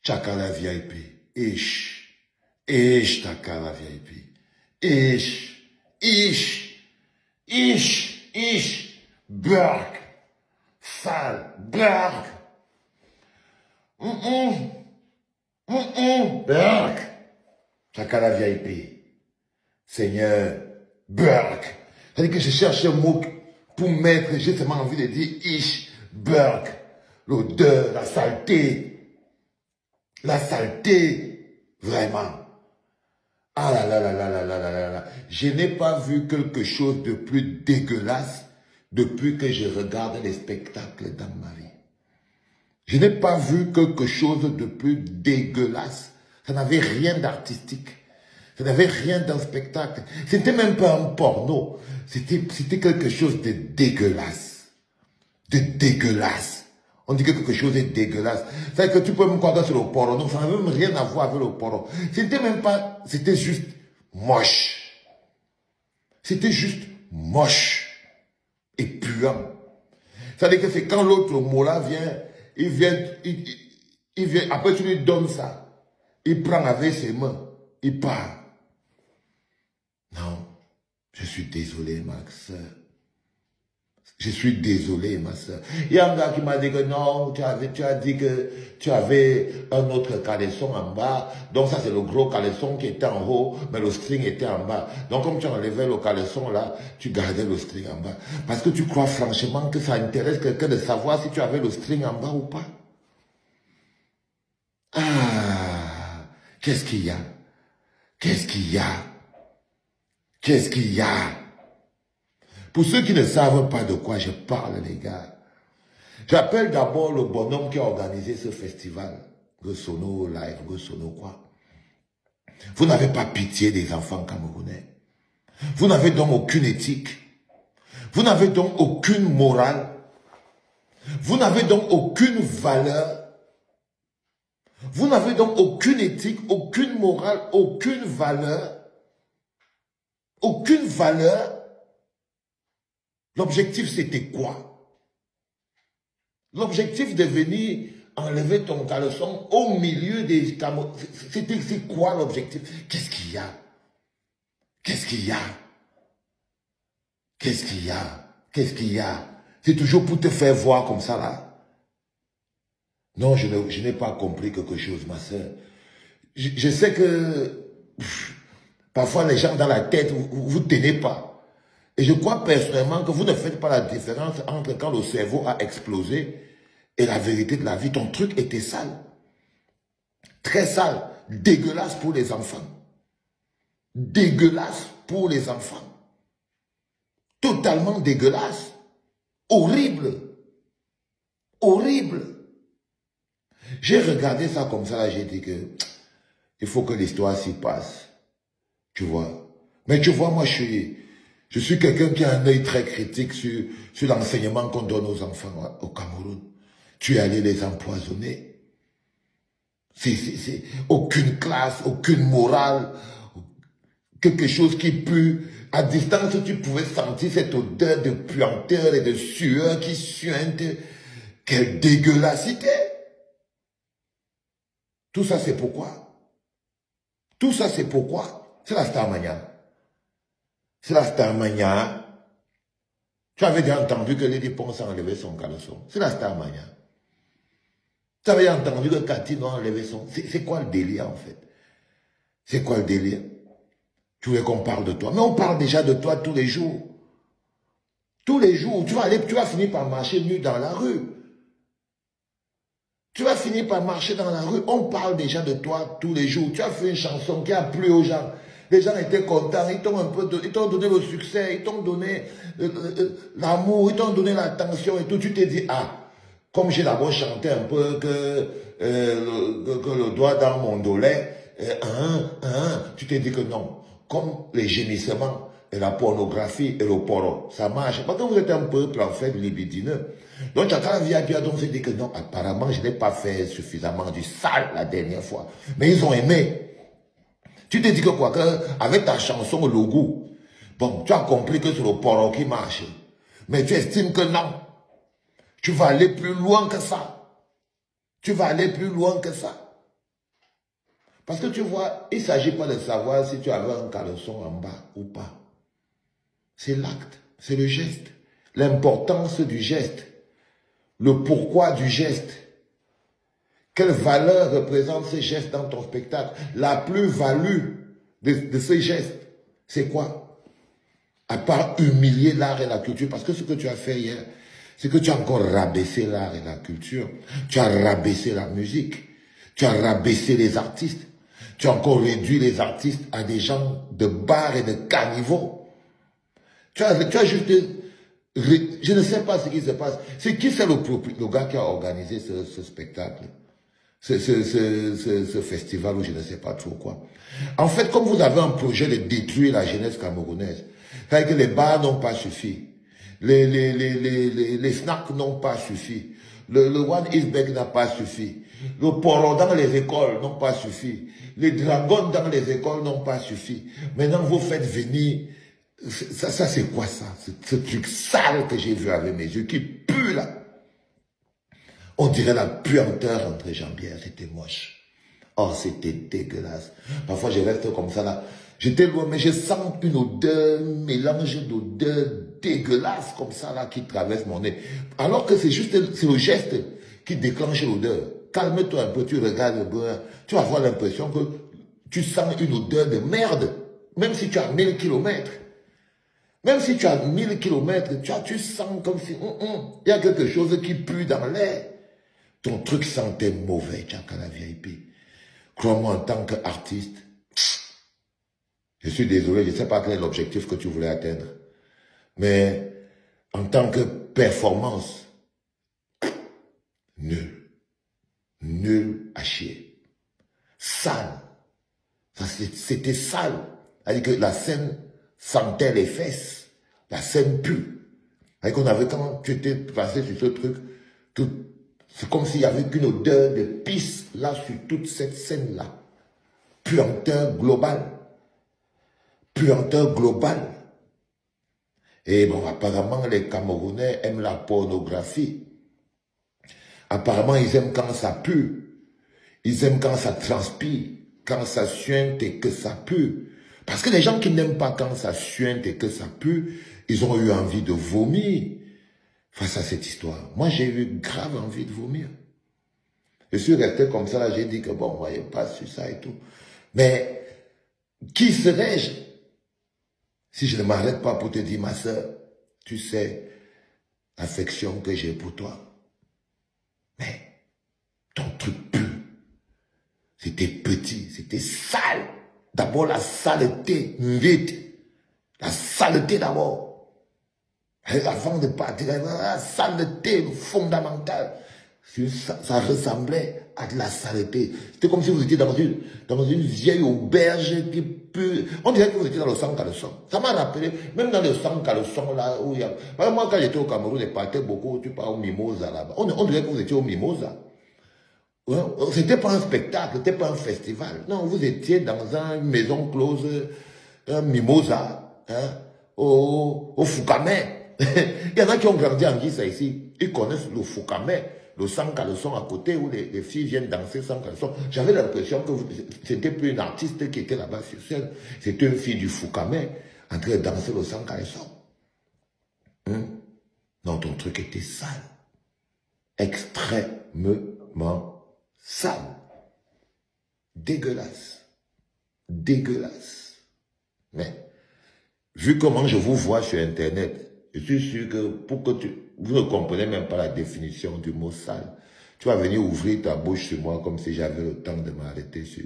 Chakala VIP. Ish. Ish, Chakala VIP. Ish. Ish. Ish. Ish. Burk. Sale. Burk. Burk. Chakala VIP. Seigneur. Burk. C'est-à-dire que je cherche un mot pour mettre, j'ai seulement envie de dire ish, burk. L'odeur, la saleté. La saleté. Vraiment. Ah là là là là là là là là là. Je n'ai pas vu quelque chose de plus dégueulasse depuis que je regarde les spectacles dans ma vie. Je n'ai pas vu quelque chose de plus dégueulasse. Ça n'avait rien d'artistique. Ça n'avait rien dans le spectacle. C'était même pas un porno. C'était quelque chose de dégueulasse. De dégueulasse. On dit que quelque chose est dégueulasse. C'est-à-dire que tu peux me croire que c'est le porno. Non, ça n'avait même rien à voir avec le porno. C'était même pas... C'était juste moche. C'était juste moche. Et puant. C'est-à-dire que c'est quand l'autre mot-là vient, il vient, après tu lui donnes ça. Il prend avec ses mains. Il part. Non. Je suis désolé, ma soeur. Je suis désolé, ma soeur. Il y a un gars qui m'a dit que non, tu as dit que tu avais un autre caleçon en bas. Donc ça, c'est le gros caleçon qui était en haut, mais le string était en bas. Donc comme tu enlevais le caleçon là, tu gardais le string en bas. Parce que tu crois franchement que ça intéresse quelqu'un de savoir si tu avais le string en bas ou pas. Ah, qu'est-ce qu'il y a? Qu'est-ce qu'il y a? Qu'est-ce qu'il y a? Pour ceux qui ne savent pas de quoi je parle, les gars, j'appelle d'abord le bonhomme qui a organisé ce festival. Gosono Live, Gosono quoi. Vous n'avez pas pitié des enfants camerounais. Vous n'avez donc aucune éthique. Vous n'avez donc aucune morale. Vous n'avez donc aucune valeur. Vous n'avez donc aucune éthique, aucune morale, aucune valeur. Aucune valeur. L'objectif, c'était quoi? L'objectif de venir enlever ton caleçon au milieu des Camerounais. C'est quoi l'objectif? Qu'est-ce qu'il y a? Qu'est-ce qu'il y a? Qu'est-ce qu'il y a? Qu'est-ce qu'il y a? C'est toujours pour te faire voir comme ça, là. Non, je n'ai pas compris quelque chose, ma soeur. Je sais que parfois les gens dans la tête, vous ne tenez pas. Et je crois personnellement que vous ne faites pas la différence entre quand le cerveau a explosé et la vérité de la vie. Ton truc était sale. Très sale. Dégueulasse pour les enfants. Dégueulasse pour les enfants. Totalement dégueulasse. Horrible. Horrible. J'ai regardé ça comme ça, là, j'ai dit que il faut que l'histoire s'y passe. Tu vois. Mais tu vois, moi, je suis quelqu'un qui a un œil très critique sur l'enseignement qu'on donne aux enfants au Cameroun. Tu es allé les empoisonner. C'est aucune classe, aucune morale, quelque chose qui pue. À distance, tu pouvais sentir cette odeur de puanteur et de sueur qui suinte. Quelle dégueulassité! Tout ça, c'est pourquoi? Tout ça, c'est pourquoi? C'est la Starmania. C'est la Starmania. Tu avais déjà entendu que Lady Ponce a enlevé son caleçon. C'est la Starmania. Tu avais entendu que Cathy a enlevé son... C'est quoi le délire, en fait? C'est quoi le délire? Tu veux qu'on parle de toi? Mais on parle déjà de toi tous les jours. Tous les jours. Tu vas finir par marcher nu dans la rue. Tu vas finir par marcher dans la rue. On parle déjà de toi tous les jours. Tu as fait une chanson qui a plu aux gens. Les gens étaient contents. Ils t'ont donné le succès. Ils t'ont donné l'amour. Ils t'ont donné l'attention et tout. Tu t'es dit, ah, comme j'ai d'abord chanté un peu que le doigt dans mon dollet, tu t'es dit que non. Comme les gémissements et la pornographie et le porno, ça marche. Parce que vous êtes un peuple en fait libidineux. Donc Chakala VIP a donc dit que non, apparemment je n'ai pas fait suffisamment du sale la dernière fois. Mais ils ont aimé. Tu te dis que quoi, avec ta chanson Logo, bon, tu as compris que c'est le porno qui marche. Mais tu estimes que non. Tu vas aller plus loin que ça. Tu vas aller plus loin que ça. Parce que tu vois, il ne s'agit pas de savoir si tu avais un caleçon en bas ou pas. C'est l'acte, c'est le geste. L'importance du geste. Le pourquoi du geste. Quelle valeur représente ce geste dans ton spectacle? La plus-value de ce geste, c'est quoi? À part humilier l'art et la culture. Parce que ce que tu as fait hier, c'est que tu as encore rabaissé l'art et la culture. Tu as rabaissé la musique. Tu as rabaissé les artistes. Tu as encore réduit les artistes à des gens de bar et de caniveau. Tu as juste... Je ne sais pas ce qui se passe. C'est qui c'est le gars qui a organisé ce spectacle? Ce festival ou je ne sais pas trop quoi. En fait, comme vous avez un projet de détruire la jeunesse camerounaise, c'est-à-dire que les bars n'ont pas suffi, les snacks n'ont pas suffi, le One East Bag n'a pas suffi, le poro dans les écoles n'ont pas suffi, les dragons dans les écoles n'ont pas suffi. Maintenant, vous faites venir... Ça c'est quoi ça? Ce truc sale que j'ai vu avec mes yeux, qui pue là. On dirait la puanteur entre jambières, c'était moche. Oh, c'était dégueulasse. Parfois, je reste comme ça là. J'étais loin, mais je sens une odeur, mélange d'odeurs dégueulasse comme ça là qui traverse mon nez. Alors que c'est le geste qui déclenche l'odeur. Calme-toi un peu, tu regardes le beurre, tu vas avoir l'impression que tu sens une odeur de merde. Même si tu as 1000 kilomètres. Même si tu as 1000 kilomètres, tu sens comme si il y a quelque chose qui pue dans l'air. Ton truc sentait mauvais, Tchakala VIP. Crois-moi, en tant qu'artiste, je suis désolé, je ne sais pas quel est l'objectif que tu voulais atteindre. Mais en tant que performance, nul. Nul à chier. Sale. C'était sale. C'est-à-dire que la scène sentait les fesses. La scène pue. C'est-à-dire qu'on avait, quand tu étais passé sur ce truc, c'est comme s'il y avait qu'une odeur de pisse là sur toute cette scène-là. Puanteur globale. Puanteur globale. Et bon, apparemment, les Camerounais aiment la pornographie. Apparemment, ils aiment quand ça pue. Ils aiment quand ça transpire, quand ça suinte et que ça pue. Parce que les gens qui n'aiment pas quand ça suinte et que ça pue, ils ont eu envie de vomir face à cette histoire. Moi, j'ai eu grave envie de vomir. Je suis resté comme ça, là, j'ai dit que bon, on ne voyait pas sur ça et tout. Mais, qui serais-je si je ne m'arrête pas pour te dire, ma soeur, tu sais, l'affection que j'ai pour toi. Mais, ton truc pue. C'était petit, c'était sale. D'abord, la saleté, vite. La saleté d'abord. Avant de partir, la saleté fondamentale. Ça ressemblait à de la saleté. C'était comme si vous étiez dans une vieille auberge qui pue. On dirait que vous étiez dans le sang caleçon. Ça m'a rappelé, même dans le sang caleçon là où il y a... Moi, quand j'étais au Cameroun, je partais beaucoup, tu pars au Mimosa là-bas. On dirait que vous étiez au Mimosa. C'était pas un spectacle, c'était pas un festival. Non, vous étiez dans une maison close, un Mimosa, hein, au Foukamé. Il y en a qui ont grandi en Guissa ici. Ils connaissent le Foukamé, le sang caleçon à côté où les filles viennent danser sans caleçon. J'avais l'impression que c'était plus une artiste qui était là-bas sur scène. C'était une fille du Foukamé en train de danser le sang caleçon. Non, ton truc était sale. Extrêmement sale. Dégueulasse. Dégueulasse. Mais, vu comment je vous vois sur Internet, je suis sûr que vous ne comprenez même pas la définition du mot sale. Tu vas venir ouvrir ta bouche sur moi comme si j'avais le temps de m'arrêter sur